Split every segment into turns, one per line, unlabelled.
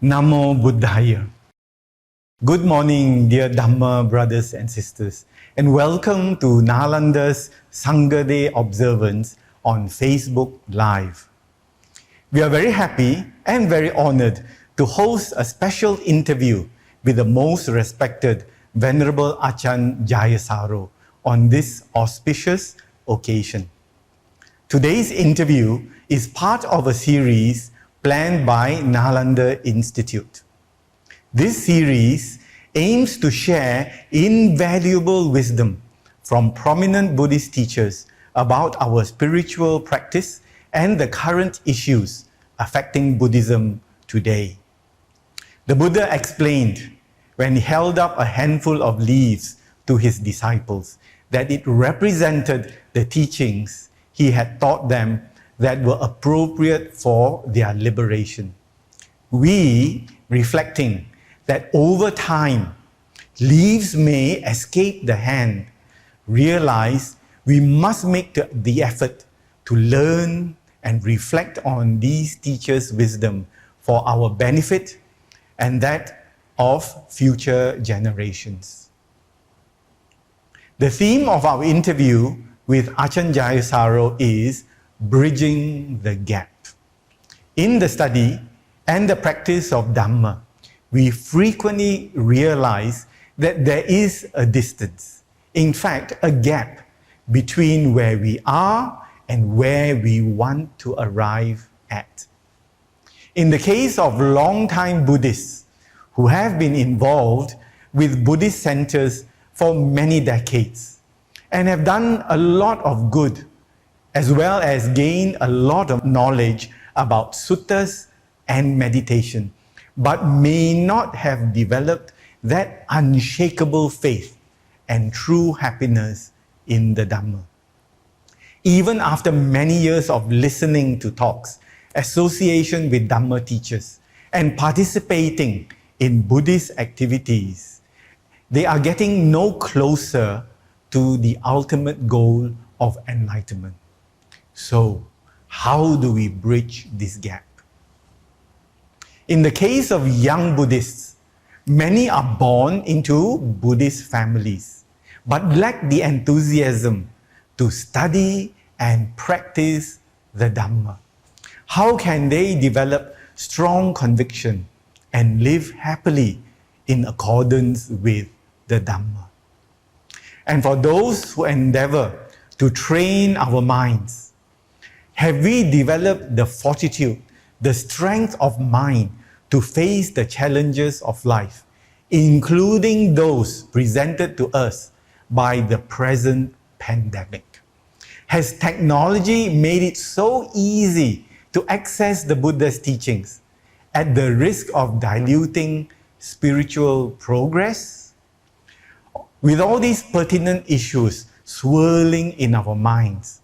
Namo Buddhaya. Good morning, dear Dhamma brothers and sisters, and welcome to Nalanda's Sangha Day Observance on Facebook Live. We are very happy and very honored to host a special interview with the most respected Venerable Ajahn Jayasaro on this auspicious occasion. Today's interview is part of a series planned by Nalanda Institute. This series aims to share invaluable wisdom from prominent Buddhist teachers about our spiritual practice and the current issues affecting Buddhism today. The Buddha explained when he held up a handful of leaves to his disciples that it represented the teachings he had taught them that were appropriate for their liberation. We, reflecting that over time, leaves may escape the hand, realize we must make the effort to learn and reflect on these teachers' wisdom for our benefit and that of future generations. The theme of our interview with Ajahn Jayasaro is Bridging the Gap. In the study and the practice of Dhamma, we frequently realize that there is a distance, in fact, a gap between where we are and where we want to arrive at. In the case of long-time Buddhists who have been involved with Buddhist centers for many decades and have done a lot of good, as well as gained a lot of knowledge about suttas and meditation, but may not have developed that unshakable faith and true happiness in the Dhamma. Even after many years of listening to talks, association with Dhamma teachers, and participating in Buddhist activities, they are getting no closer to the ultimate goal of enlightenment. So, how do we bridge this gap? In the case of young Buddhists, many are born into Buddhist families, but lack the enthusiasm to study and practice the Dhamma. How can they develop strong conviction and live happily in accordance with the Dhamma? And for those who endeavour to train our minds, have we developed the fortitude, the strength of mind to face the challenges of life, including those presented to us by the present pandemic? Has technology made it so easy to access the Buddha's teachings at the risk of diluting spiritual progress? With all these pertinent issues swirling in our minds,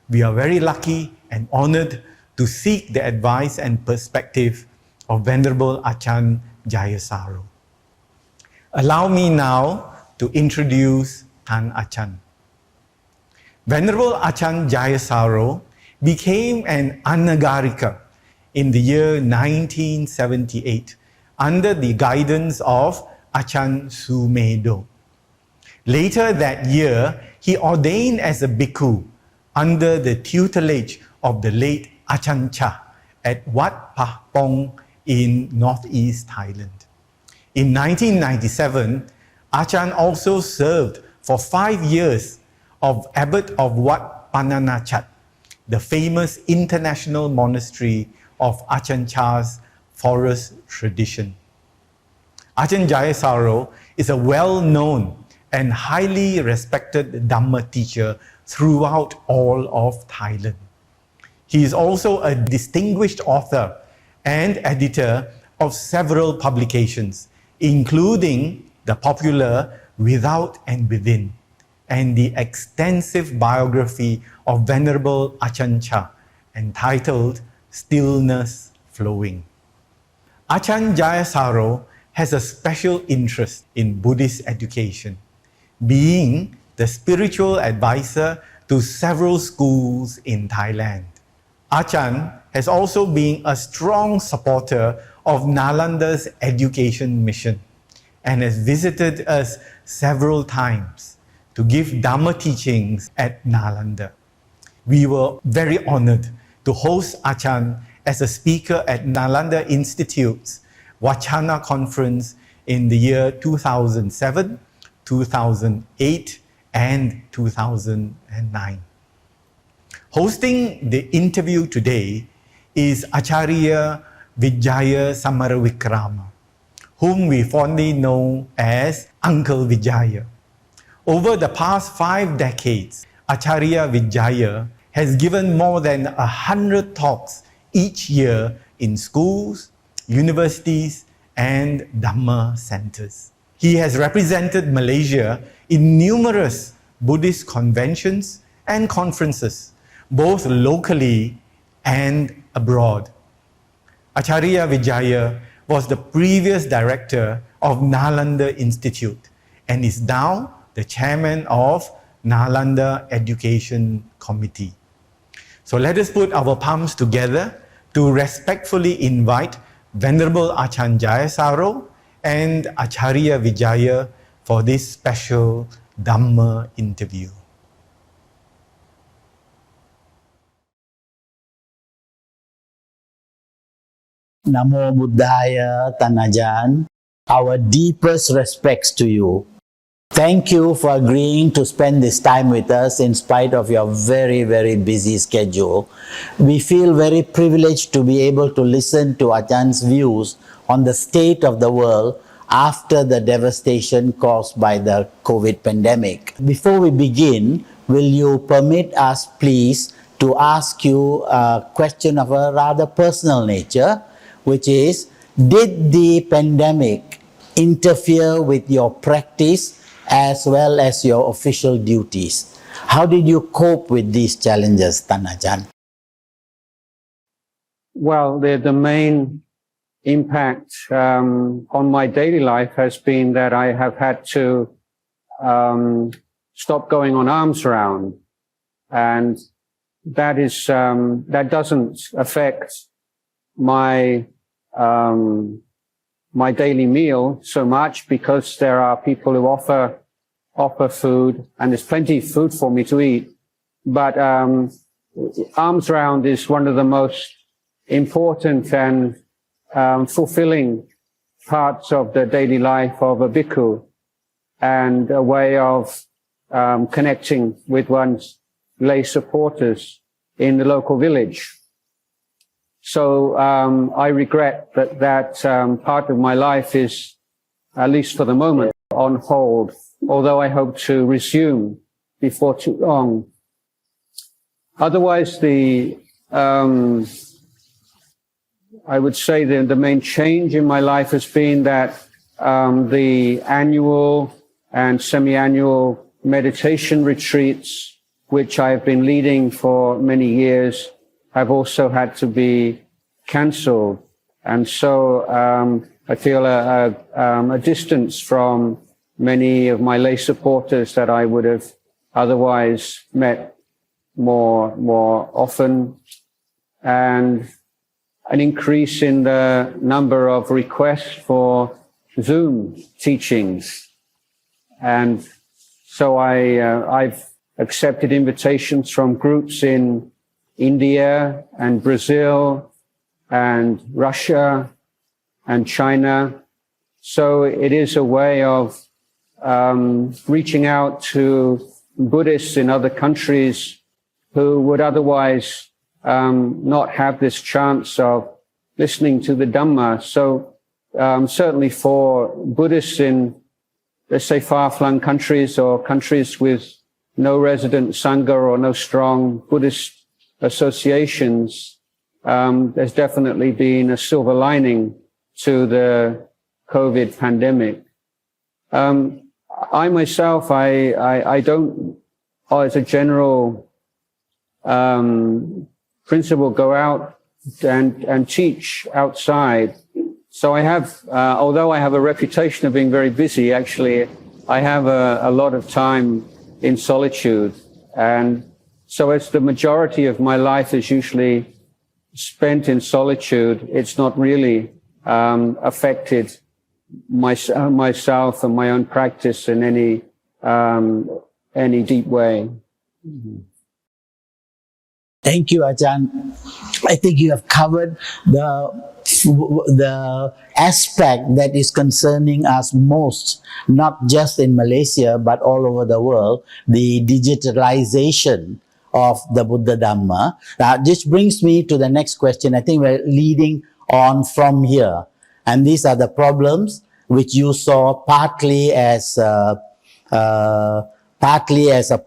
we are very lucky and honored to seek the advice and perspective of Venerable Ajahn Jayasaro. Allow me now to introduce Tan Ajahn. Venerable Ajahn Jayasaro became an anagarika in the year 1978 under the guidance of Ajahn Sumedho. Later that year, he ordained as a bhikkhu under the tutelage of the late Ajahn Chah at Wat Pah Pong in Northeast Thailand. In 1997, Ajahn also served for 5 years as Abbot of Wat Pah Nanachat, the famous international monastery of Ajahn Chah's forest tradition. Ajahn Jayasaro is a well-known and highly respected Dhamma teacher throughout all of Thailand. He is also a distinguished author and editor of several publications, including the popular Without and Within, and the extensive biography of Venerable Ajahn Chah entitled Stillness Flowing. Ajahn Jayasaro has a special interest in Buddhist education, being the spiritual advisor to several schools in Thailand. Ajahn has also been a strong supporter of Nalanda's education mission and has visited us several times to give Dhamma teachings at Nalanda. We were very honored to host Ajahn as a speaker at Nalanda Institute's Vachana Conference in the year 2007, 2008, and 2009. Hosting the interview today is Acharya Vijaya Samaravikrama, whom we fondly know as Uncle Vijaya. Over the past 5 decades, Acharya Vijaya has given more than 100 talks each year in schools, universities, and Dhamma centers. He has represented Malaysia in numerous Buddhist conventions and conferences, both locally and abroad. Acharya Vijaya was the previous director of Nalanda Institute and is now the chairman of Nalanda Education Committee. So let us put our palms together to respectfully invite Venerable Ajahn Jayasaro and Acharya Vijaya for this special Dhamma interview.
Namo Buddhaya, Tanajan. Our deepest respects to you. Thank you for agreeing to spend this time with us in spite of your very, very busy schedule. We feel very privileged to be able to listen to Ajahn's views on the state of the world after the devastation caused by the COVID pandemic. Before we begin, will you permit us, please, to ask you a question of a rather personal nature, which is, did the pandemic interfere with your practice as well as your official duties? How did you cope with these challenges, Tanajan?
Well, the main impact on my daily life has been that I have had to stop going on alms round, and that is that doesn't affect my my daily meal so much, because there are people who offer food, and there's plenty of food for me to eat. But alms round is one of the most important and fulfilling parts of the daily life of a bhikkhu, and a way of connecting with one's lay supporters in the local village. So I regret that part of my life is, at least for the moment, on hold, although I hope to resume before too long. Otherwise, I would say the main change in my life has been that the annual and semi-annual meditation retreats, which I've been leading for many years, have also had to be cancelled. And so I feel a distance from many of my lay supporters that I would have otherwise met more often, and an increase in the number of requests for Zoom teachings. And so I've accepted invitations from groups in India and Brazil and Russia and China. So it is a way of reaching out to Buddhists in other countries who would otherwise not have this chance of listening to the Dhamma. So certainly for Buddhists in, let's say, far-flung countries or countries with no resident Sangha or no strong Buddhist associations, there's definitely been a silver lining to the COVID pandemic. I myself, I don't, as a general principle, go out and teach outside. So I have, although I have a reputation of being very busy, actually, I have a lot of time in solitude. And so as the majority of my life is usually spent in solitude, it's not really affected myself and my own practice in any deep way.
Thank you, Ajahn. I think you have covered the aspect that is concerning us most, not just in Malaysia, but all over the world, the digitalization of the Buddha Dhamma. Now, this brings me to the next question. I think we're leading on from here. And these are the problems which you saw partly as a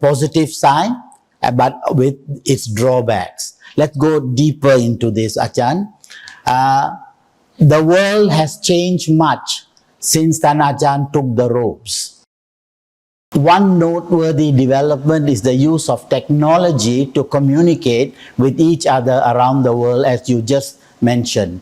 positive sign, but with its drawbacks. Let's go deeper into this, Ajahn. The world has changed much since Nanachat took the robes. One noteworthy development is the use of technology to communicate with each other around the world, as you just mentioned.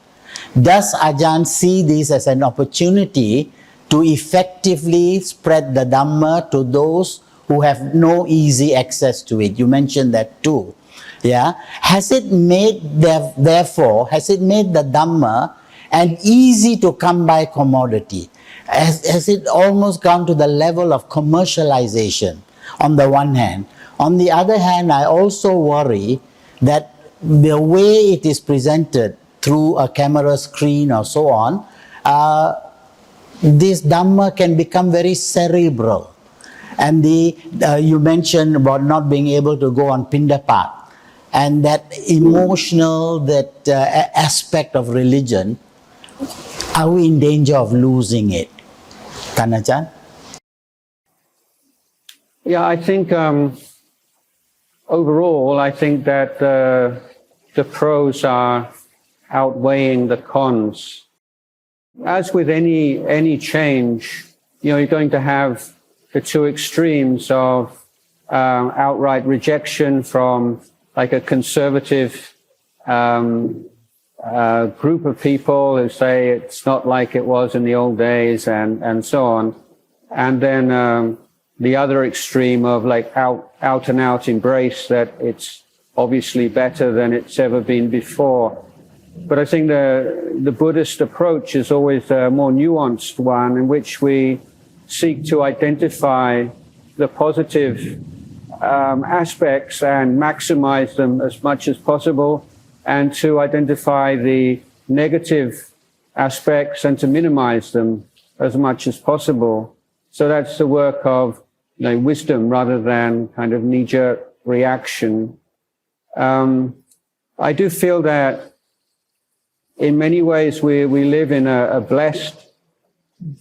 Does Ajahn see this as an opportunity to effectively spread the Dhamma to those who have no easy access to it? You mentioned that too. Yeah. Has it made the Dhamma an easy to come by commodity? Has it almost gone to the level of commercialization on the one hand? On the other hand, I also worry that the way it is presented through a camera screen or so on, this Dhamma can become very cerebral. And you mentioned about not being able to go on Pindapat, and that emotional, aspect of religion, are we in danger of losing it? Nanachat?
Yeah, I think overall, I think that the pros are outweighing the cons. As with any change, you're going to have the two extremes of outright rejection from like a conservative group of people who say it's not like it was in the old days and so on. And then the other extreme of like out and out embrace that it's obviously better than it's ever been before. But I think the Buddhist approach is always a more nuanced one in which we seek to identify the positive aspects and maximize them as much as possible, and to identify the negative aspects and to minimize them as much as possible. So that's the work of wisdom rather than kind of knee-jerk reaction. I do feel that in many ways we live in a blessed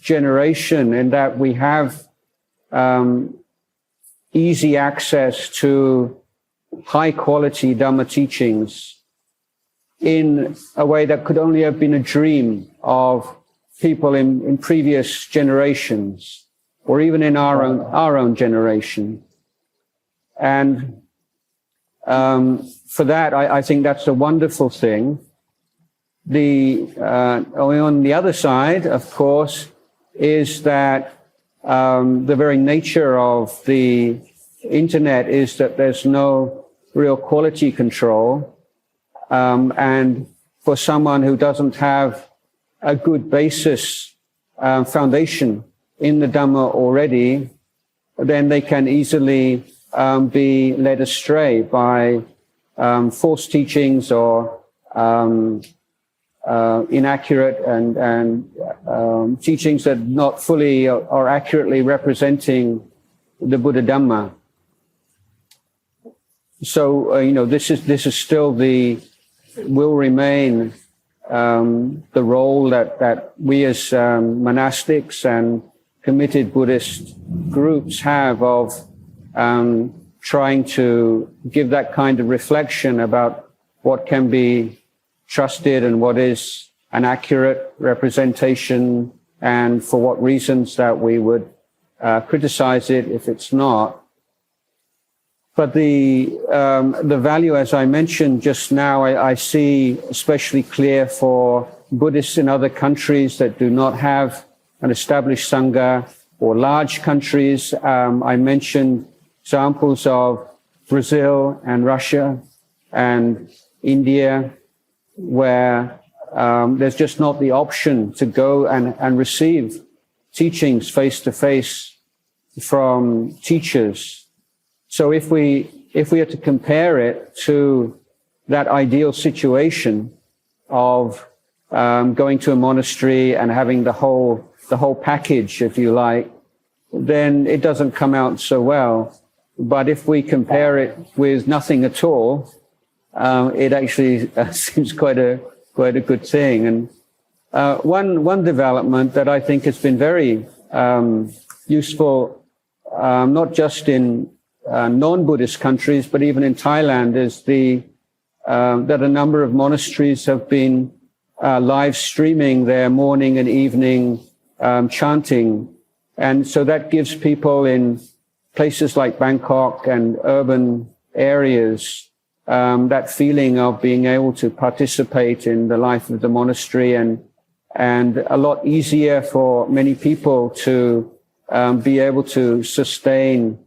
generation in that we have easy access to high-quality Dhamma teachings in a way that could only have been a dream of people in previous generations, or even in our own generation. And for that, I think that's a wonderful thing. On the other side, of course, is that the very nature of the internet is that there's no real quality control. And for someone who doesn't have a good basis, foundation in the Dhamma already, then they can easily be led astray by false teachings or inaccurate and teachings that not fully or accurately representing the Buddha Dhamma. So this is still will remain the role that we as monastics and committed Buddhist groups have of trying to give that kind of reflection about what can be trusted and what is an accurate representation, and for what reasons that we would criticize it if it's not. But the value, as I mentioned just now, I see especially clear for Buddhists in other countries that do not have an established Sangha, or large countries. I mentioned examples of Brazil and Russia and India, where there's just not the option to go and receive teachings face to face from teachers. So if we are to compare it to that ideal situation of going to a monastery and having the whole package, if you like, then it doesn't come out so well. But if we compare it with nothing at all, it actually seems quite a good thing. And one development that I think has been very useful, not just in non-Buddhist countries, but even in Thailand, is that a number of monasteries have been live streaming their morning and evening chanting. And so that gives people in places like Bangkok and urban areas that feeling of being able to participate in the life of the monastery, and a lot easier for many people to be able to sustain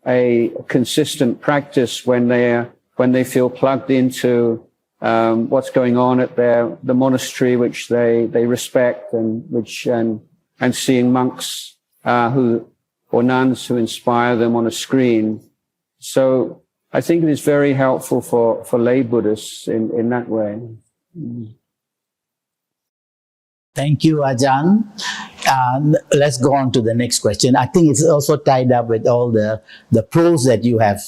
a consistent practice when they feel plugged into what's going on at the monastery, which they respect, and seeing monks or nuns who inspire them on a screen. So I think it is very helpful for lay Buddhists in that way.
Thank you, Ajahn. Let's go on to the next question. I think it's also tied up with all the pros that you have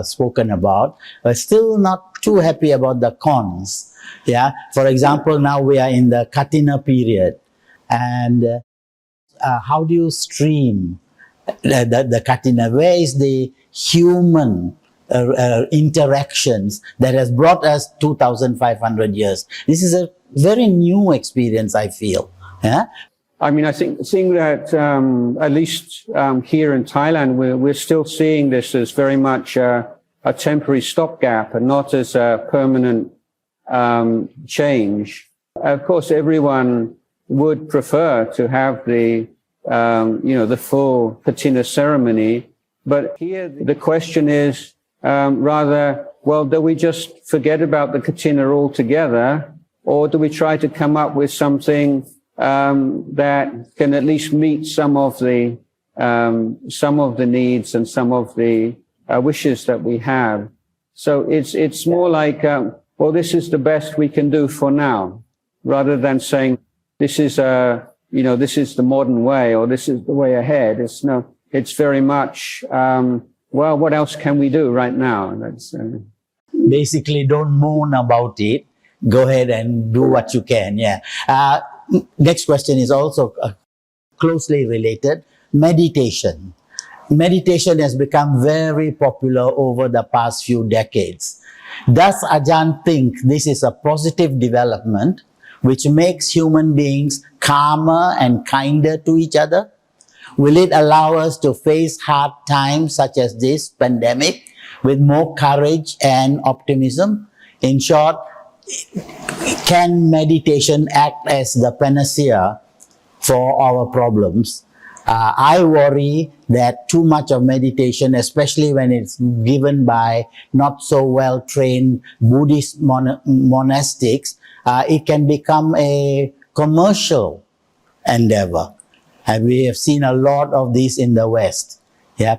spoken about, but still not too happy about the cons. Yeah. For example, now we are in the katina period, and how do you stream the katina? Where is the human interactions that has brought us 2,500 years? This is a very new experience, I feel. Yeah.
I mean, I think seeing that at least here in Thailand, we're still seeing this as very much a temporary stopgap and not as a permanent change. Of course, everyone would prefer to have the full katina ceremony, but here the question is rather, well, do we just forget about the katina altogether, or do we try to come up with something that can at least meet some of the needs and some of the wishes that we have? So it's more like, well, this is the best we can do for now, rather than saying this is this is the modern way or this is the way ahead. It's very much, well, what else can we do right now? That's
basically, don't moan about it. Go ahead and do what you can. Yeah. Next question is also closely related. Meditation. Meditation has become very popular over the past few decades. Does Ajahn think this is a positive development which makes human beings calmer and kinder to each other? Will it allow us to face hard times such as this pandemic with more courage and optimism? In short, can meditation act as the panacea for our problems? I worry that too much of meditation, especially when it's given by not so well-trained Buddhist monastics, it can become a commercial endeavor. And we have seen a lot of this in the West. Yeah,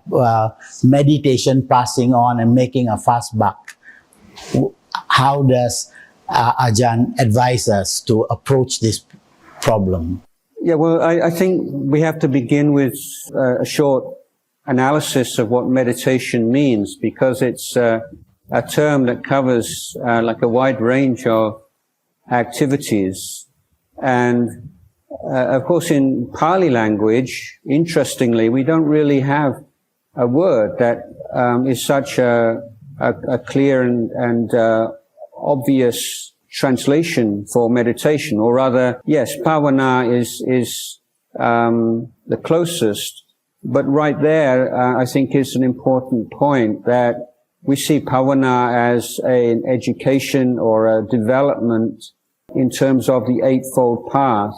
meditation passing on and making a fast buck. How does Ajahn advise us to approach this problem?
Yeah, well, I think we have to begin with a short analysis of what meditation means, because it's a term that covers like a wide range of activities. And of course, in Pali language, interestingly, we don't really have a word that is such a clear and obvious translation for meditation, or rather, yes, pavana is the closest, but right there, I think is an important point, that we see pavana as an education or a development in terms of the Eightfold Path,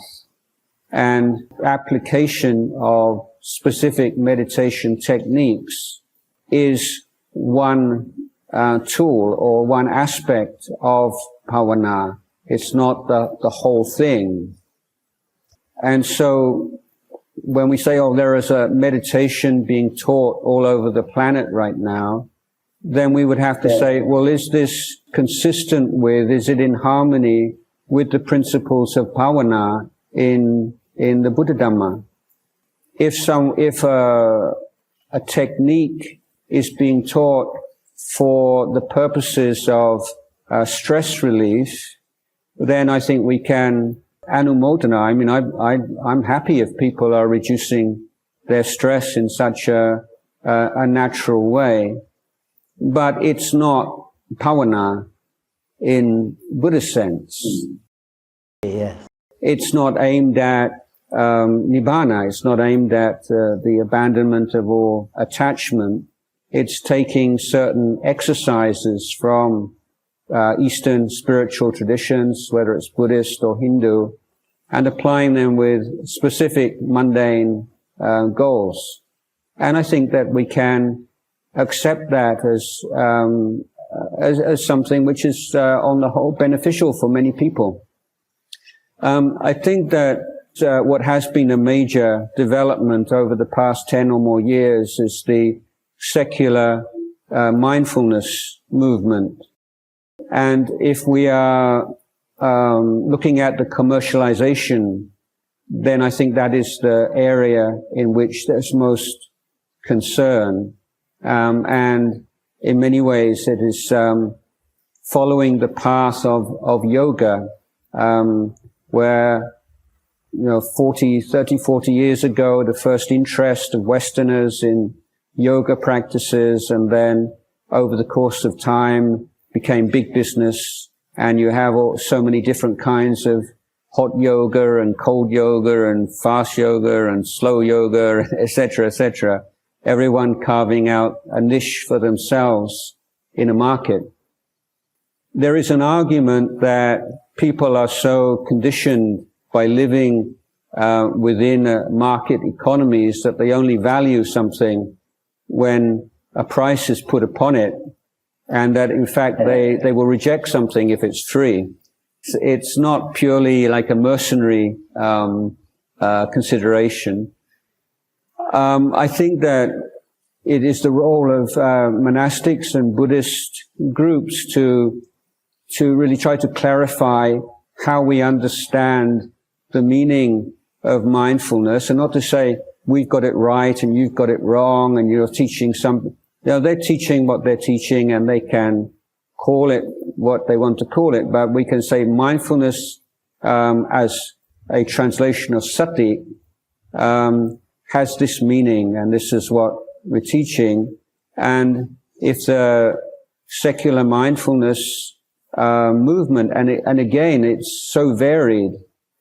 and application of specific meditation techniques is one tool or one aspect of pavana. It's not the whole thing. And so when we say, oh, there is a meditation being taught all over the planet right now, then we would have to say, well, is this consistent with, is it in harmony with the principles of bhavana in the Buddha Dhamma? If a technique is being taught for the purposes of stress relief, then I think we can anumodana. I mean, I'm happy if people are reducing their stress in such a natural way, but it's not bhavana in Buddhist sense.
Yes.
It's not aimed at nibbana. It's not aimed at the abandonment of all attachment. It's taking certain exercises from Eastern spiritual traditions, whether it's Buddhist or Hindu, and applying them with specific mundane goals. And I think that we can accept that as something which is on the whole beneficial for many people. I think that what has been a major development over the past 10 or more years is the secular mindfulness movement. And if we are looking at the commercialization, then I think that is the area in which there's most concern. And in many ways it is following the path of yoga, where 40 years ago, the first interest of Westerners in yoga practices, and then over the course of time became big business, and you have so many different kinds of hot yoga and cold yoga and fast yoga and slow yoga, etc., etc. Everyone carving out a niche for themselves in a market. There is an argument that people are so conditioned by living within market economies that they only value something when a price is put upon it, and that in fact they will reject something if it's free. It's not purely like a mercenary consideration. I think that it is the role of monastics and Buddhist groups to really try to clarify how we understand the meaning of mindfulness, and not to say we've got it right and you've got it wrong and you're teaching they're teaching what they're teaching, and they can call it what they want to call it, but we can say mindfulness as a translation of sati has this meaning, and this is what we're teaching. And if the secular mindfulness movement, and again it's so varied,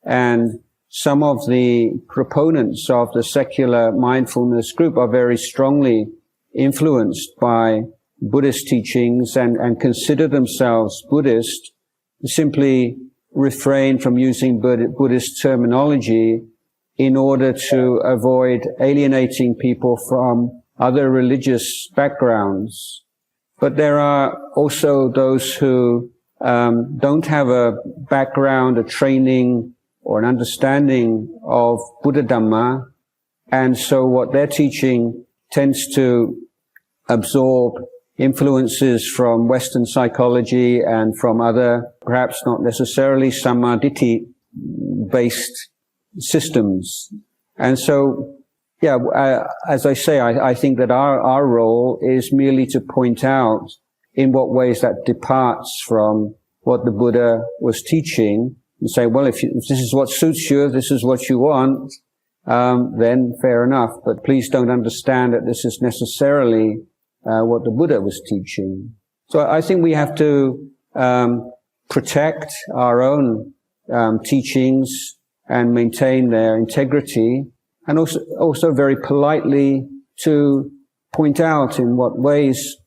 and some of the proponents of the secular mindfulness group are very strongly influenced by Buddhist teachings and consider themselves Buddhist, simply refrain from using Buddhist terminology in order to avoid alienating people from other religious backgrounds. But there are also those who don't have a background, a training, or an understanding of Buddha Dhamma, and so what they're teaching tends to absorb influences from Western psychology and from other, perhaps not necessarily samadhi based systems. And so, as I say, I think that our role is merely to point out in what ways that departs from what the Buddha was teaching, and say, well, if this is what suits you, if this is what you want, then fair enough. But please don't understand that this is necessarily what the Buddha was teaching. So I think we have to protect our own teachings and maintain their integrity, and also very politely to point out in what ways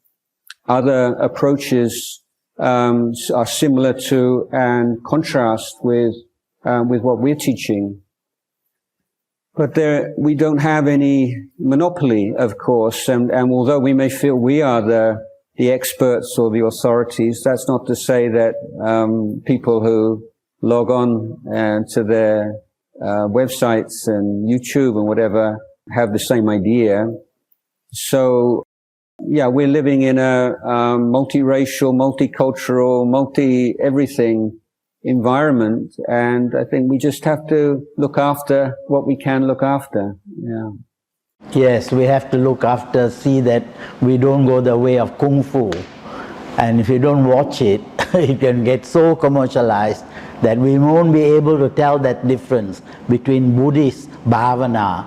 other approaches are similar to and contrast with what we're teaching. But we don't have any monopoly, of course, and although we may feel we are the the experts or the authorities. That's not to say that people who log on to their websites and YouTube and whatever have the same idea. So, yeah, we're living in a multiracial, multicultural, multi-everything environment, and I think we just have to look after what we can look after. Yeah.
Yes, we have to look after, see that we don't go the way of Kung Fu. And if you don't watch it, it can get so commercialized that we won't be able to tell that difference between Buddhist bhavana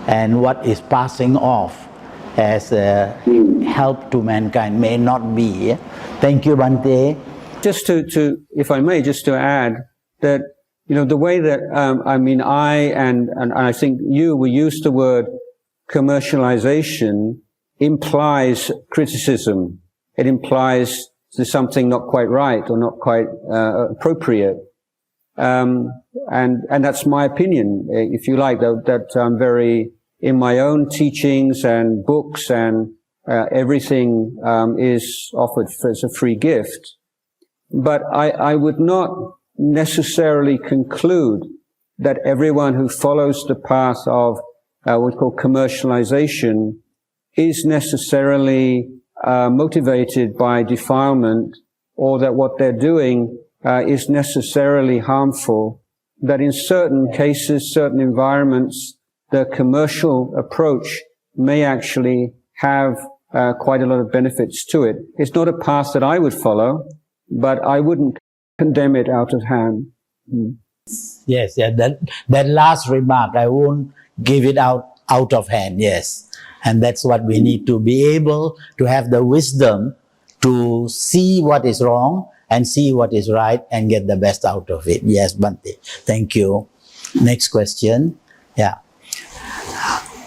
and what is passing off as a help to mankind. May not be. Thank you, Bhante.
Just to, if I may, just to add that, the way that, I and I think we use the word commercialization implies criticism. It implies there's something not quite right or not quite appropriate. And that's my opinion, if you like, that I'm very, in my own teachings and books and everything is offered as a free gift. But I would not necessarily conclude that everyone who follows the path of what we call commercialization is necessarily motivated by defilement, or that what they're doing is necessarily harmful. That in certain cases, certain environments, the commercial approach may actually have quite a lot of benefits to it. It's not a path that I would follow, but I wouldn't condemn it out of hand.
Yes, yeah, that last remark, I won't give it out of hand, yes. And that's what we need to be able to have the wisdom to see what is wrong and see what is right and get the best out of it. Yes, Bhante. Thank you. Next question. Yeah.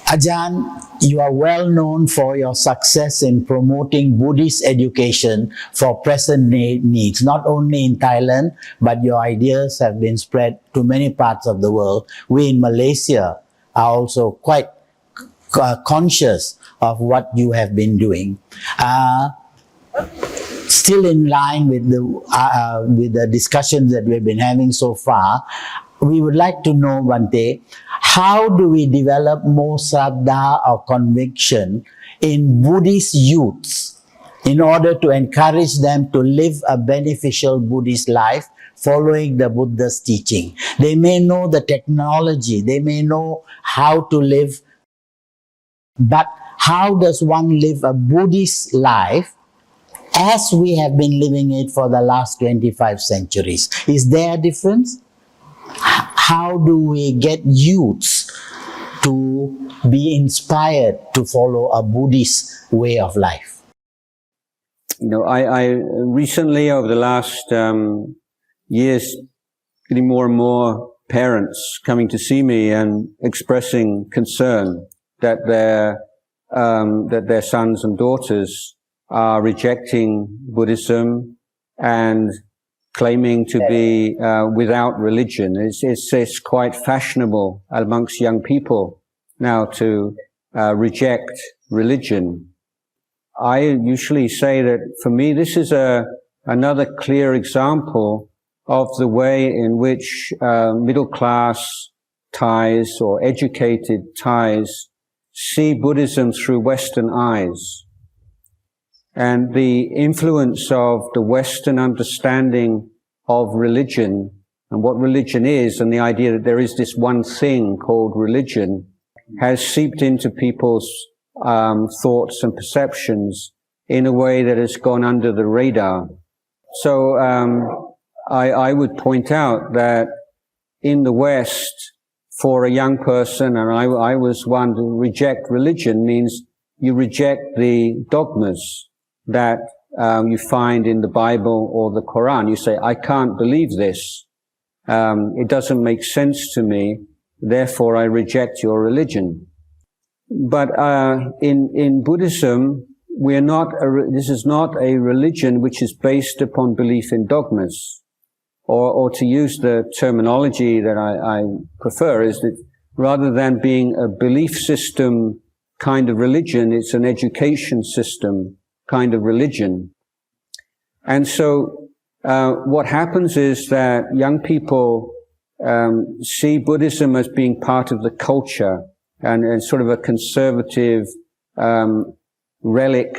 Ajahn, you are well known for your success in promoting Buddhist education for present needs, not only in Thailand, but your ideas have been spread to many parts of the world. We in Malaysia are also quite conscious of what you have been doing. Still in line with the discussions that we've been having so far, we would like to know, Bhante, how do we develop more saddha or conviction in Buddhist youths in order to encourage them to live a beneficial Buddhist life following the Buddha's teaching? They may know the technology, they may know how to live, but how does one live a Buddhist life as we have been living it for the last 25 centuries? Is there a difference? How do we get youths to be inspired to follow a Buddhist way of life?
I recently, over the last years, getting more and more parents coming to see me and expressing concern that their sons and daughters are rejecting Buddhism and claiming to be without religion. It's quite fashionable amongst young people now to reject religion. I usually say that for me this is another clear example of the way in which middle class Thais or educated Thais see Buddhism through Western eyes. And the influence of the Western understanding of religion and what religion is, and the idea that there is this one thing called religion, has seeped into people's thoughts and perceptions in a way that has gone under the radar. So I would point out that in the West, for a young person, and I was one, to reject religion means you reject the dogmas that you find in the Bible or the Quran. You say, I can't believe this. It doesn't make sense to me. Therefore, I reject your religion. But in Buddhism, this is not a religion which is based upon belief in dogmas. Or to use the terminology that I prefer, is that rather than being a belief system kind of religion, it's an education system kind of religion. And so what happens is that young people see Buddhism as being part of the culture and sort of a conservative relic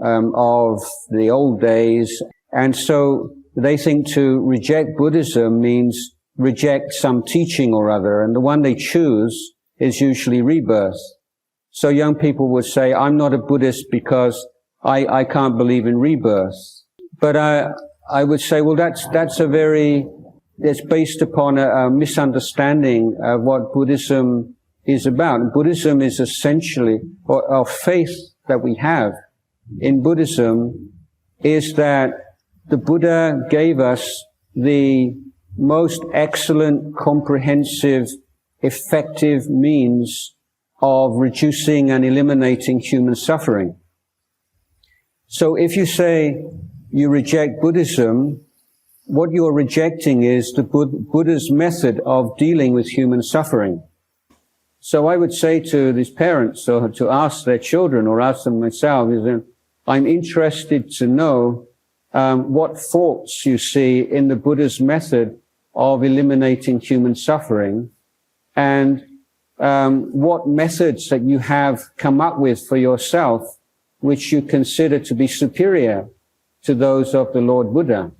of the old days. And so they think to reject Buddhism means reject some teaching or other, and the one they choose is usually rebirth. So young people would say, I'm not a Buddhist because I can't believe in rebirth. But I would say, well, it's based upon a misunderstanding of what Buddhism is about. Buddhism is essentially, or our faith that we have in Buddhism is that the Buddha gave us the most excellent, comprehensive, effective means of reducing and eliminating human suffering. So if you say you reject Buddhism, what you're rejecting is the Buddha's method of dealing with human suffering. So I would say to these parents, or to ask their children, or ask them myself, is that I'm interested to know what faults you see in the Buddha's method of eliminating human suffering, and what methods that you have come up with for yourself which you consider to be superior to those of the Lord Buddha.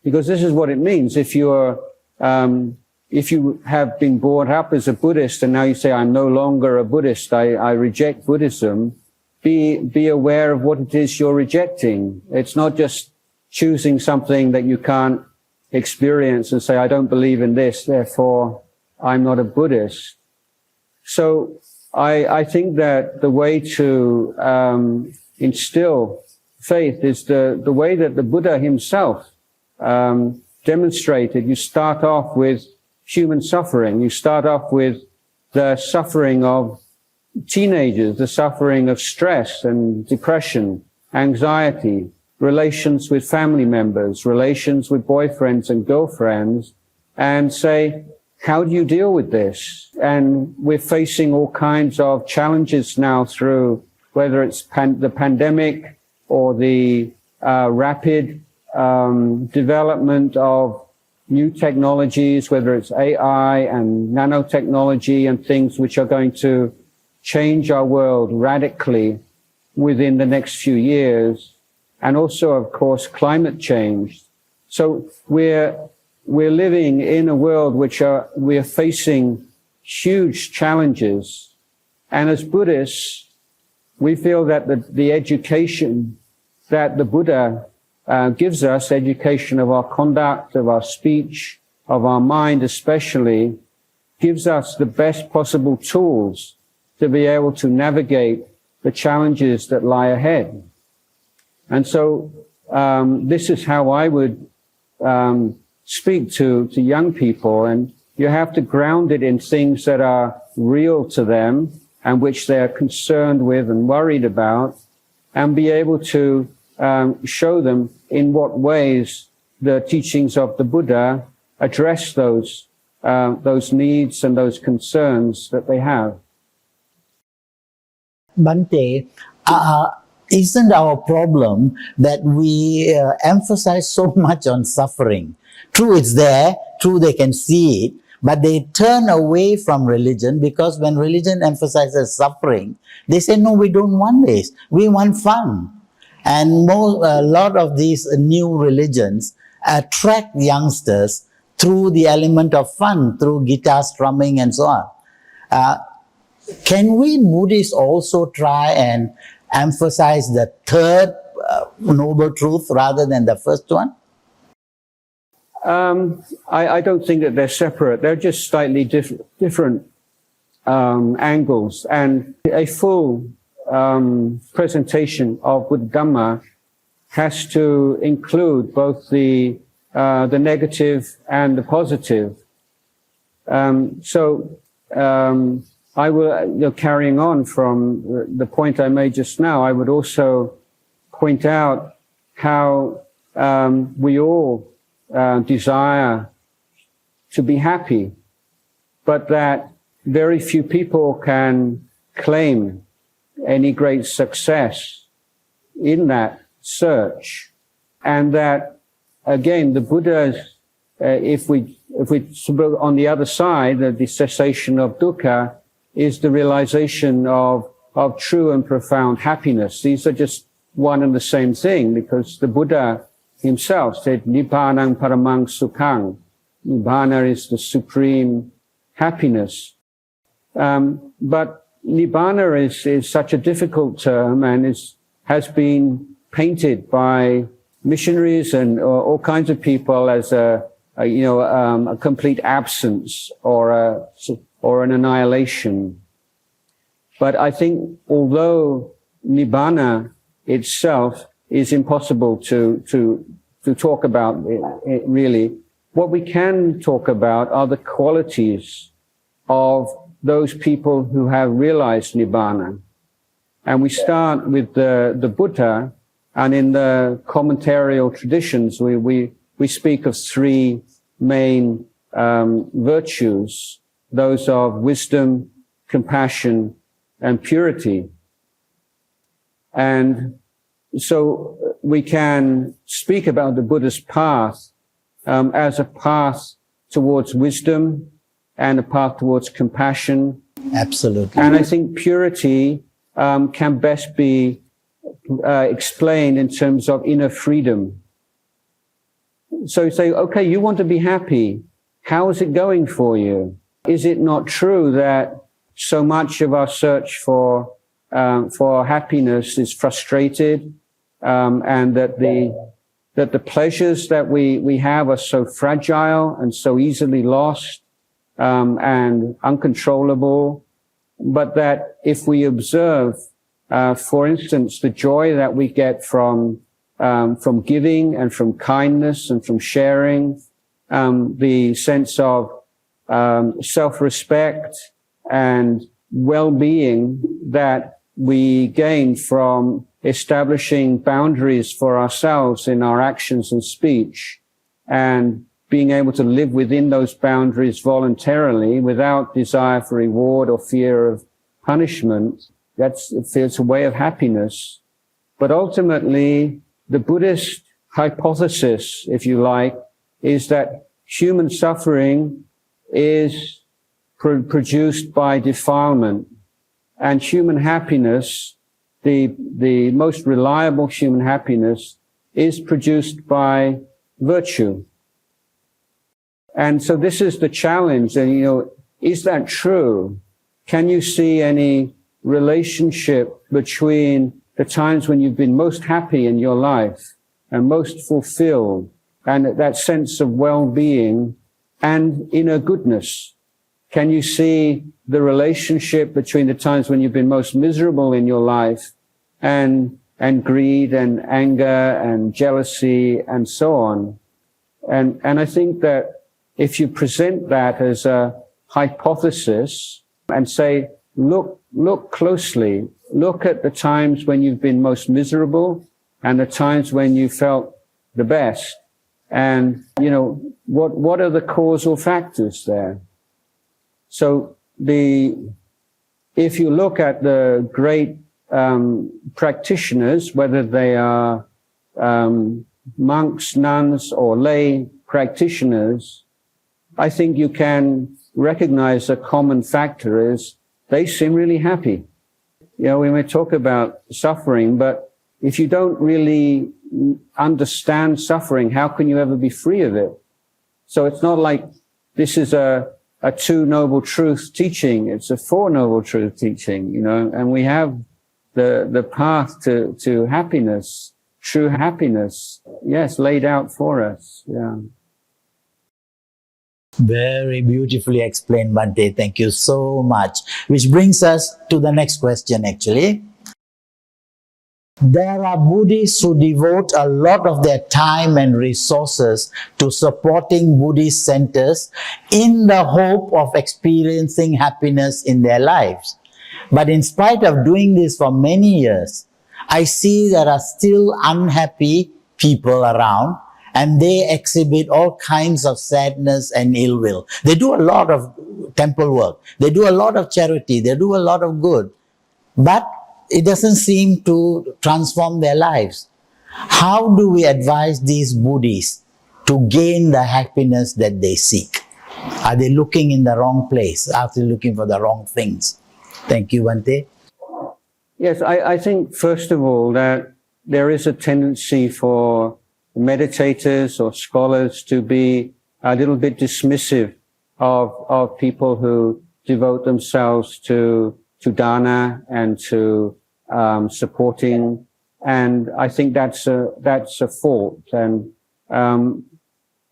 Because this is what it means. If you have been brought up as a Buddhist and now you say, I'm no longer a Buddhist, I reject Buddhism, be aware of what it is you're rejecting. It's not just choosing something that you can't experience and say, I don't believe in this, therefore I'm not a Buddhist. So I think that the way to instill faith is the way that the Buddha himself demonstrated. You start off with human suffering. You start off with the suffering of teenagers, the suffering of stress and depression, anxiety, relations with family members, relations with boyfriends and girlfriends, and say, how do you deal with this? And we're facing all kinds of challenges now through whether it's the pandemic or the rapid development of new technologies, whether it's AI and nanotechnology and things which are going to change our world radically within the next few years. And also, of course, climate change. So we're living in a world we're facing huge challenges. And as Buddhists, we feel that the education that the Buddha gives us, education of our conduct, of our speech, of our mind especially, gives us the best possible tools to be able to navigate the challenges that lie ahead. And so this is how I would speak to young people, and you have to ground it in things that are real to them and which they are concerned with and worried about, and be able to show them in what ways the teachings of the Buddha address those needs and those concerns that they have.
Bhante, isn't our problem that we emphasize so much on suffering? True, it's there. True, they can see it. But they turn away from religion because when religion emphasizes suffering, they say, no, we don't want this. We want fun. And a lot of these new religions attract youngsters through the element of fun, through guitar strumming and so on. Can we Buddhists also try and emphasize the third noble truth rather than the first one?
I don't think that they're separate. They're just slightly different angles. And a full presentation of Buddha Dhamma has to include both the negative and the positive. I will, carrying on from the point I made just now, I would also point out how we all desire to be happy, but that very few people can claim any great success in that search, and that again the Buddha's, if we on the other side, the cessation of dukkha is the realization of true and profound happiness. These are just one and the same thing, because the Buddha himself said, Nibbanang paramang sukhang. Nibbana is the supreme happiness. But Nibbana is such a difficult term, and has been painted by missionaries and all kinds of people as a complete absence or an annihilation. But I think although Nibbana itself is impossible to talk about it really, what we can talk about are the qualities of those people who have realized Nibbana. And we start with the Buddha, and in the commentarial traditions, we speak of three main virtues, those of wisdom, compassion, and purity. And so we can speak about the Buddha's path as a path towards wisdom and a path towards compassion.
Absolutely.
And I think purity can best be explained in terms of inner freedom. So you say, okay, you want to be happy. How is it going for you? Is it not true that so much of our search for happiness is frustrated, and that the pleasures that we have are so fragile and so easily lost, and uncontrollable, but that if we observe, for instance, the joy that we get from giving and from kindness and from sharing, the sense of self-respect and well-being that we gain from establishing boundaries for ourselves in our actions and speech, and being able to live within those boundaries voluntarily without desire for reward or fear of punishment, it's a way of happiness. But ultimately, the Buddhist hypothesis, if you like, is that human suffering is produced by defilement, and human happiness, the most reliable human happiness, is produced by virtue. And so this is the challenge. And, is that true? Can you see any relationship between the times when you've been most happy in your life and most fulfilled, and that sense of well-being and inner goodness? Can you see the relationship between the times when you've been most miserable in your life and greed and anger and jealousy and so on? And I think that if you present that as a hypothesis and say, look closely, look at the times when you've been most miserable and the times when you felt the best, and, what are the causal factors there? So if you look at the great practitioners, whether they are monks, nuns, or lay practitioners, I think you can recognize a common factor is they seem really happy. We may talk about suffering, but if you don't really understand suffering, how can you ever be free of it? So it's not like this is a two noble truth teaching. It's a four noble truth teaching, and we have the path to happiness, true happiness, yes, laid out for us. Yeah.
Very beautifully explained, Bhante. Thank you so much. Which brings us to the next question, actually. There are Buddhists who devote a lot of their time and resources to supporting Buddhist centers in the hope of experiencing happiness in their lives. But in spite of doing this for many years, I see there are still unhappy people around, and they exhibit all kinds of sadness and ill will. They do a lot of temple work. They do a lot of charity. They do a lot of good. But it doesn't seem to transform their lives. How do we advise these Buddhists to gain the happiness that they seek? Are they looking in the wrong place? Are they looking for the wrong things? Thank you, Bhante.
Yes, I think first of all that there is a tendency for meditators or scholars to be a little bit dismissive of people who devote themselves to dana and to supporting, and I think that's a fault, and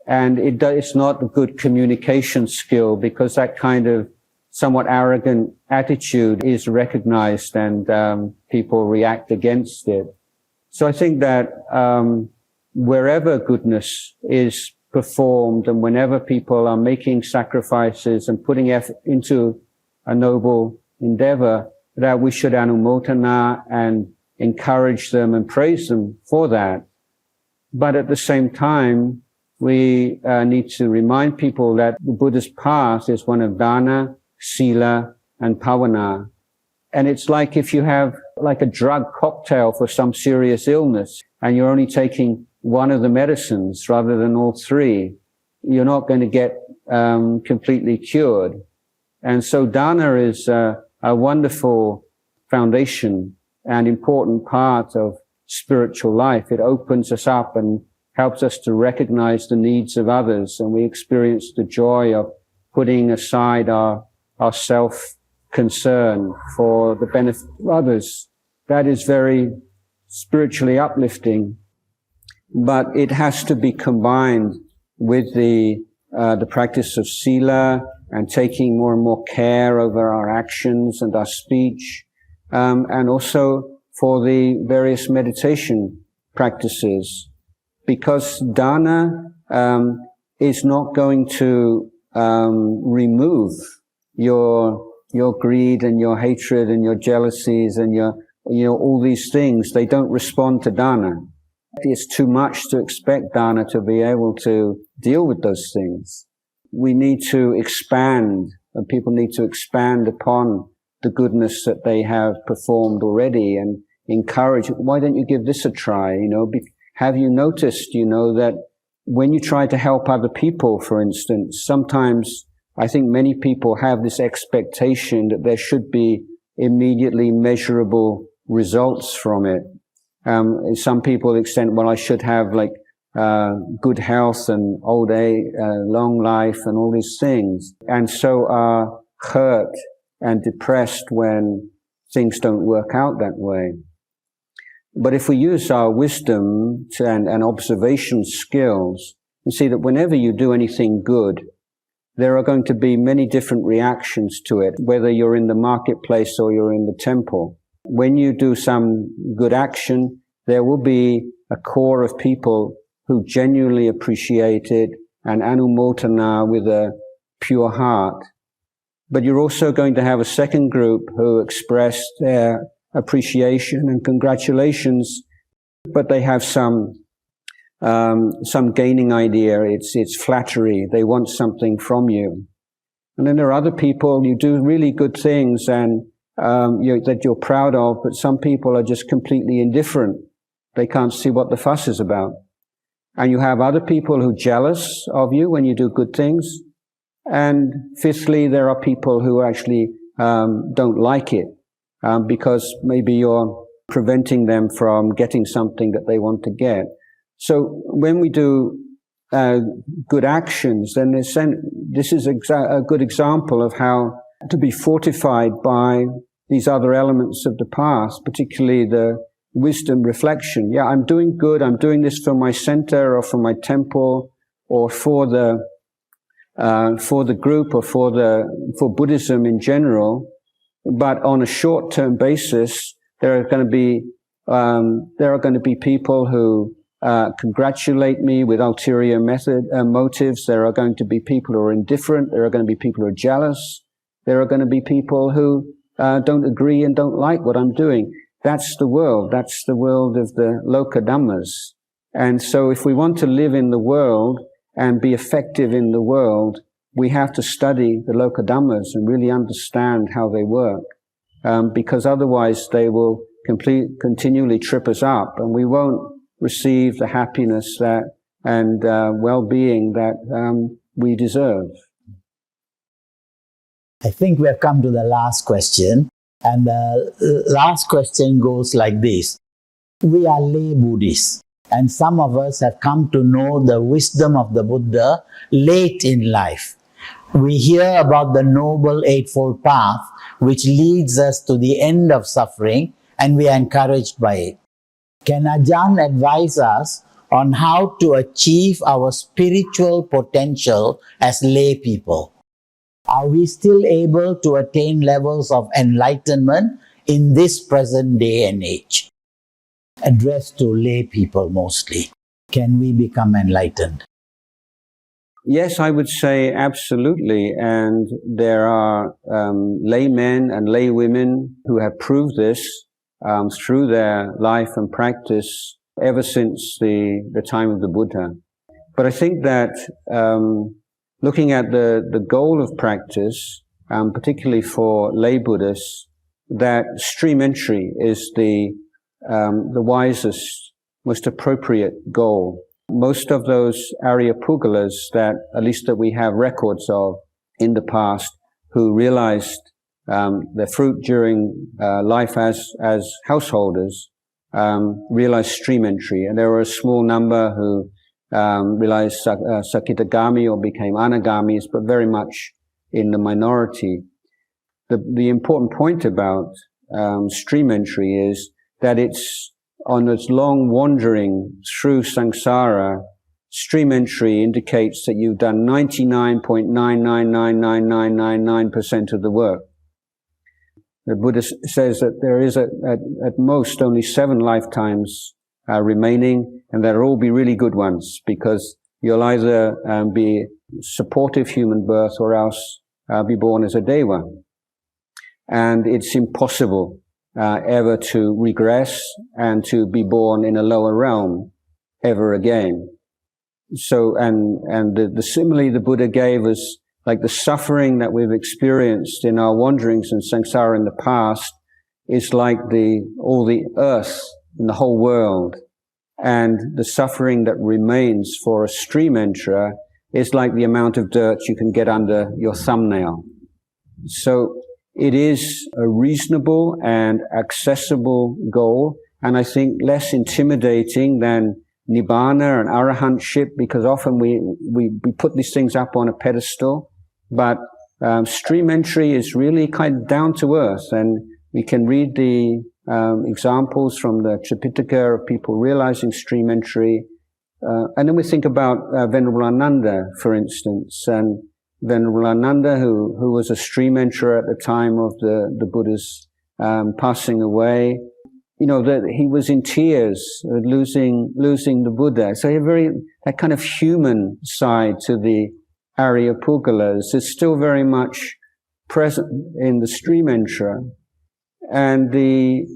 it's not a good communication skill, because that kind of somewhat arrogant attitude is recognized and people react against it. So I think that wherever goodness is performed and whenever people are making sacrifices and putting effort into a noble endeavor, that we should anumotana and encourage them and praise them for that. But at the same time, we need to remind people that the Buddhist path is one of dana, sila, and pavana. And it's like if you have like a drug cocktail for some serious illness and you're only taking one of the medicines rather than all three, you're not going to get completely cured. And so dana is a wonderful foundation and important part of spiritual life. It opens us up and helps us to recognize the needs of others, and we experience the joy of putting aside our self-concern for the benefit of others. That is very spiritually uplifting, but it has to be combined with the practice of sila and taking more and more care over our actions and our speech, and also for the various meditation practices, because dana is not going to remove your greed and your hatred and your jealousies and your all these things. They don't respond to dana. It's too much to expect dana to be able to deal with those things. We need to expand, and people need to expand upon the goodness that they have performed already and encourage. Why don't you give this a try? Have you noticed, that when you try to help other people, for instance, sometimes I think many people have this expectation that there should be immediately measurable results from it. Some people extend, well, I should have good health and old age, long life and all these things, and so are hurt and depressed when things don't work out that way. But if we use our wisdom and observation skills, you see that whenever you do anything good, there are going to be many different reactions to it, whether you're in the marketplace or you're in the temple. When you do some good action, there will be a core of people who genuinely appreciate it and anumotana with a pure heart. But you're also going to have a second group who express their appreciation and congratulations, but they have some gaining idea. It's flattery. They want something from you. And then there are other people, you do really good things and that you're proud of, but some people are just completely indifferent. They can't see what the fuss is about. And you have other people who are jealous of you when you do good things. And fifthly, there are people who actually don't like it because maybe you're preventing them from getting something that they want to get. So when we do good actions, then this is a good example of how to be fortified by these other elements of the past, particularly the wisdom reflection. Yeah, I'm doing good. I'm doing this for my center or for my temple or for the group or for Buddhism in general. But on a short-term basis, there are going to be people who congratulate me with ulterior motives. There are going to be people who are indifferent. There are going to be people who are jealous. There are going to be people who don't agree and don't like what I'm doing. That's the world. That's the world of the loka dhammas. And so if we want to live in the world and be effective in the world, we have to study the loka dhammas and really understand how they work. Because otherwise they will continually trip us up, and we won't receive the happiness that and well-being that we deserve.
I think we have come to the last question, and the last question goes like this. We are lay Buddhists, and some of us have come to know the wisdom of the Buddha late in life. We hear about the Noble Eightfold Path, which leads us to the end of suffering, and we are encouraged by it. Can Ajahn advise us on how to achieve our spiritual potential as lay people? Are we still able to attain levels of enlightenment in this present day and age? Addressed to lay people mostly. Can we become enlightened?
Yes, I would say absolutely. And there are laymen and laywomen who have proved this through their life and practice ever since the time of the Buddha. But I think that looking at the goal of practice, particularly for lay Buddhists, that stream entry is the wisest, most appropriate goal. Most of those Arya-Pugalas that, at least that we have records of in the past, who realized their fruit during life as householders, realized stream entry. And there were a small number who realized Sakitagami or became anagamis, but very much in the minority. The important point about stream entry is that it's on its long wandering through samsara. Stream entry indicates that you've done 99.999999% of the work. The Buddha says that there is at most only 7 lifetimes remaining, and they'll all be really good ones, because you'll either be supportive human birth or else be born as a deva. And it's impossible ever to regress and to be born in a lower realm ever again. So, and the simile the Buddha gave us, like the suffering that we've experienced in our wanderings in samsara in the past, is like all the earth in the whole world. And the suffering that remains for a stream enterer is like the amount of dirt you can get under your thumbnail. So it is a reasonable and accessible goal, and I think less intimidating than nibbana and arahantship, because often we put these things up on a pedestal. But stream entry is really kind of down to earth, and we can read the examples from the Tripitaka of people realizing stream entry. And then we think about Venerable Ananda, for instance, and Venerable Ananda, who was a stream enterer at the time of the Buddha's passing away. You know, that he was in tears, losing the Buddha. So that kind of human side to the Arya-Pugalas is still very much present in the stream enterer. And the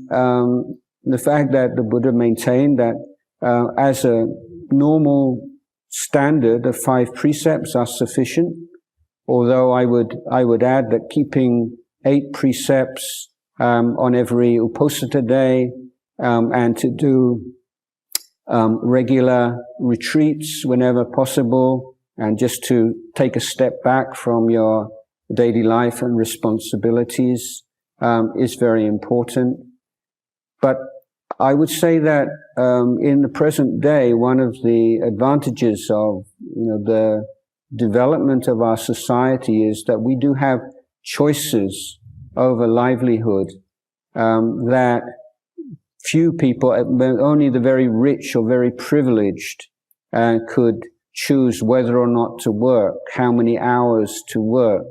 fact that the Buddha maintained that as a normal standard of 5 precepts are sufficient, although I would add that keeping 8 precepts on every Uposatha day, and to do regular retreats whenever possible, and just to take a step back from your daily life and responsibilities is very important. But I would say that in the present day, one of the advantages of the development of our society is that we do have choices over livelihood that few people, only the very rich or very privileged, could choose whether or not to work, how many hours to work,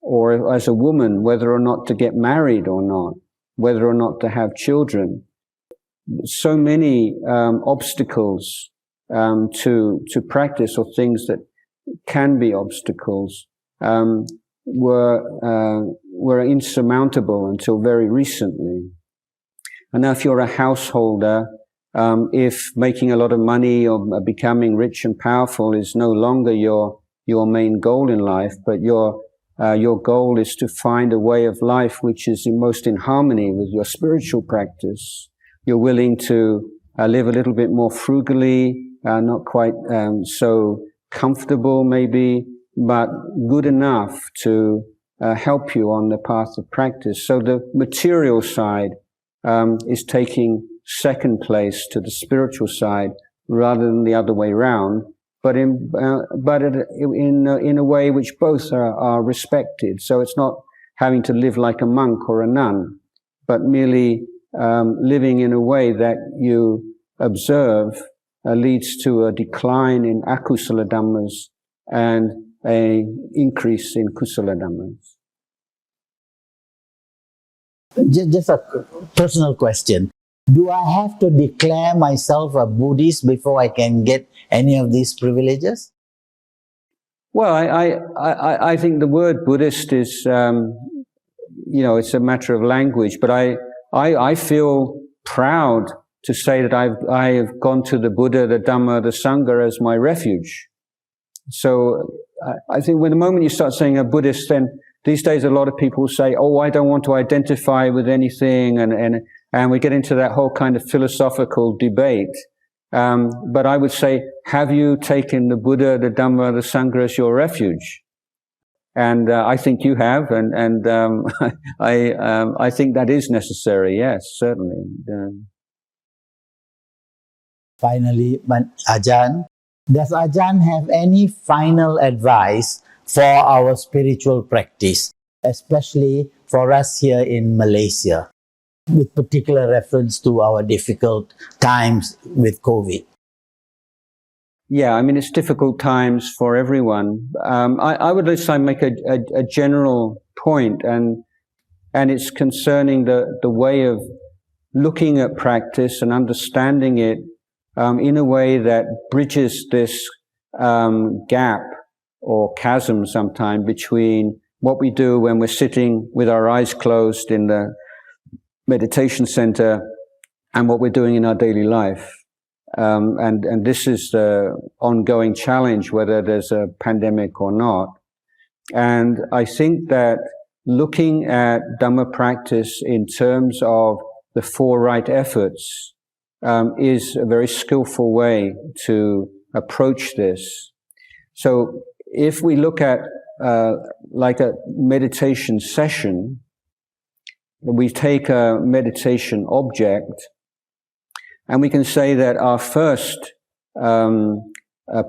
or as a woman, whether or not to get married or not, whether or not to have children. So many obstacles to practice, or things that can be obstacles, were insurmountable until very recently. And now if you're a householder, if making a lot of money or becoming rich and powerful is no longer your main goal in life, but you're your goal is to find a way of life which is most in harmony with your spiritual practice. You're willing to live a little bit more frugally, not quite so comfortable maybe, but good enough to help you on the path of practice. So the material side is taking second place to the spiritual side rather than the other way around, but in a way which both are respected. So it's not having to live like a monk or a nun, but merely living in a way that you observe leads to a decline in akusala dhammas and an increase in kusala dhammas.
Just a personal question. Do I have to declare myself a Buddhist before I can get any of these privileges?
Well, I think the word Buddhist is, it's a matter of language, but I feel proud to say that I have gone to the Buddha, the Dhamma, the Sangha as my refuge. So I think when the moment you start saying a Buddhist, then these days a lot of people say, oh, I don't want to identify with anything, and we get into that whole kind of philosophical debate. But I would say, have you taken the Buddha, the Dhamma, the Sangha as your refuge? And I think you have, and I think that is necessary. Yes, certainly.
Finally, Ajahn, does Ajahn have any final advice for our spiritual practice, especially for us here in Malaysia, with particular reference to our difficult times with COVID?
Yeah, I mean, it's difficult times for everyone. I would just make a general point, and it's concerning the way of looking at practice and understanding it in a way that bridges this gap or chasm sometime between what we do when we're sitting with our eyes closed in the meditation center and what we're doing in our daily life. And this is the ongoing challenge, whether there's a pandemic or not. And I think that looking at Dhamma practice in terms of the four right efforts is a very skillful way to approach this. So if we look at like a meditation session, we take a meditation object, and we can say that our first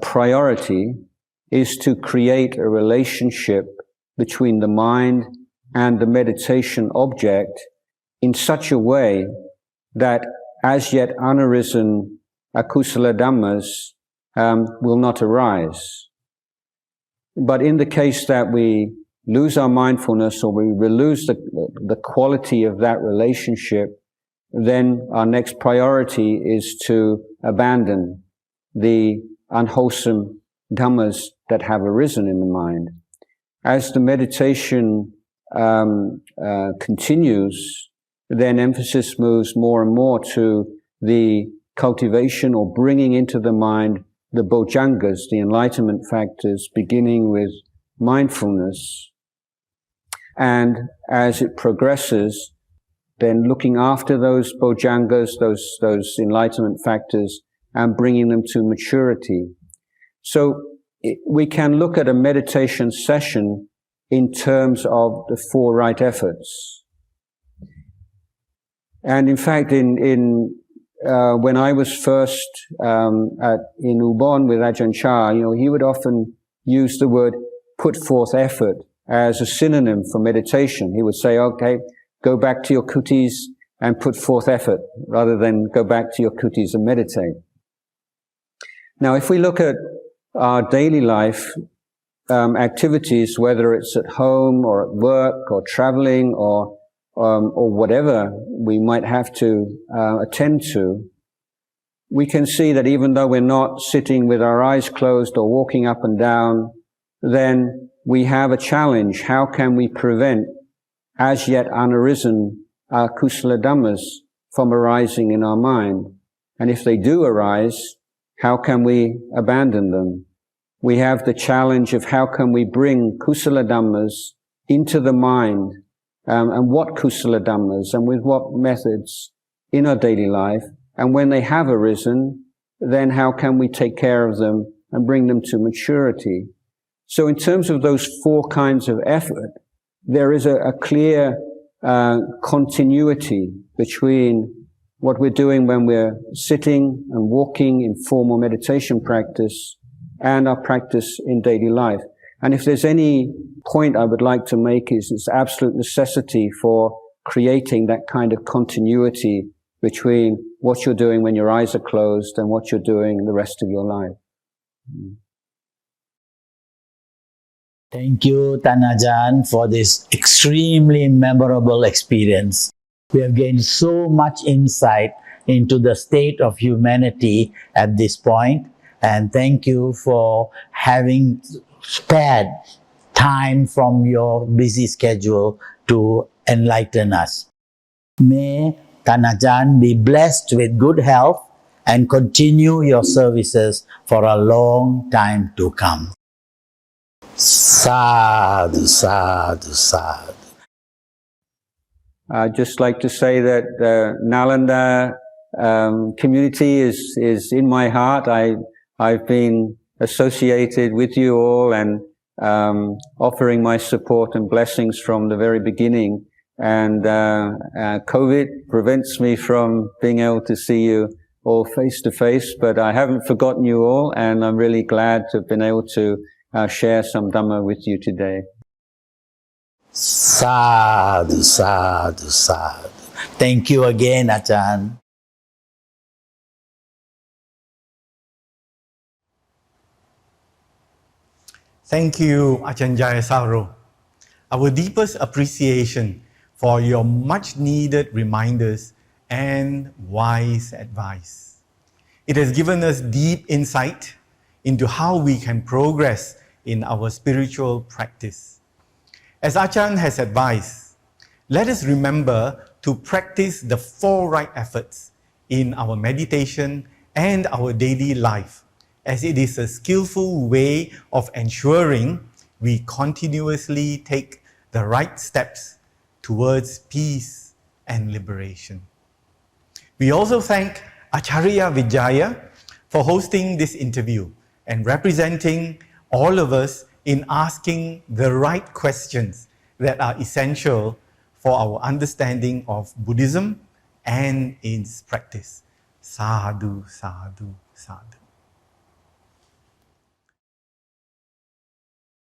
priority is to create a relationship between the mind and the meditation object in such a way that as yet unarisen akusala dhammas will not arise. But in the case that we lose our mindfulness or we lose the quality of that relationship, then our next priority is to abandon the unwholesome dhammas that have arisen in the mind. As the meditation continues, then emphasis moves more and more to the cultivation or bringing into the mind the bojjhangas, the enlightenment factors, beginning with mindfulness. And as it progresses, then looking after those bojjhangas, those enlightenment factors, and bringing them to maturity. So we can look at a meditation session in terms of the four right efforts. And in fact, when I was first in Ubon with Ajahn Chah, he would often use the word put forth effort as a synonym for meditation. He would say, okay, go back to your kutis and put forth effort, rather than go back to your kutis and meditate. Now, if we look at our daily life activities, whether it's at home or at work or traveling or whatever we might have to attend to, we can see that even though we're not sitting with our eyes closed or walking up and down, then we have a challenge. How can we prevent as yet unarisen kusala dhammas from arising in our mind? And if they do arise, how can we abandon them? We have the challenge of how can we bring kusala dhammas into the mind, and what kusala dhammas and with what methods in our daily life. And when they have arisen, then how can we take care of them and bring them to maturity? So in terms of those four kinds of effort, there is a clear continuity between what we're doing when we're sitting and walking in formal meditation practice and our practice in daily life. And if there's any point I would like to make is its absolute necessity for creating that kind of continuity between what you're doing when your eyes are closed and what you're doing the rest of your life.
Thank you, Ajahn, for this extremely memorable experience. We have gained so much insight into the state of humanity at this point, and thank you for having spared time from your busy schedule to enlighten us. May Ajahn be blessed with good health and continue your services for a long time to come. Sadhu, sadhu, sadhu.
I'd just like to say that Nalanda community is in my heart. I've been associated with you all and offering my support and blessings from the very beginning. And COVID prevents me from being able to see you all face to face, but I haven't forgotten you all, and I'm really glad to have been able to share some Dhamma with you today.
Sadhu, sadhu, sadhu. Thank you again, Ajahn.
Thank you, Ajahn Jayasaro. Our deepest appreciation for your much needed reminders and wise advice. It has given us deep insight into how we can progress in our spiritual practice. As Ajahn has advised, let us remember to practice the four right efforts in our meditation and our daily life, as it is a skillful way of ensuring we continuously take the right steps towards peace and liberation. We also thank Acharya Vijaya for hosting this interview and representing all of us in asking the right questions that are essential for our understanding of Buddhism and its practice. Sadhu, sadhu, sadhu.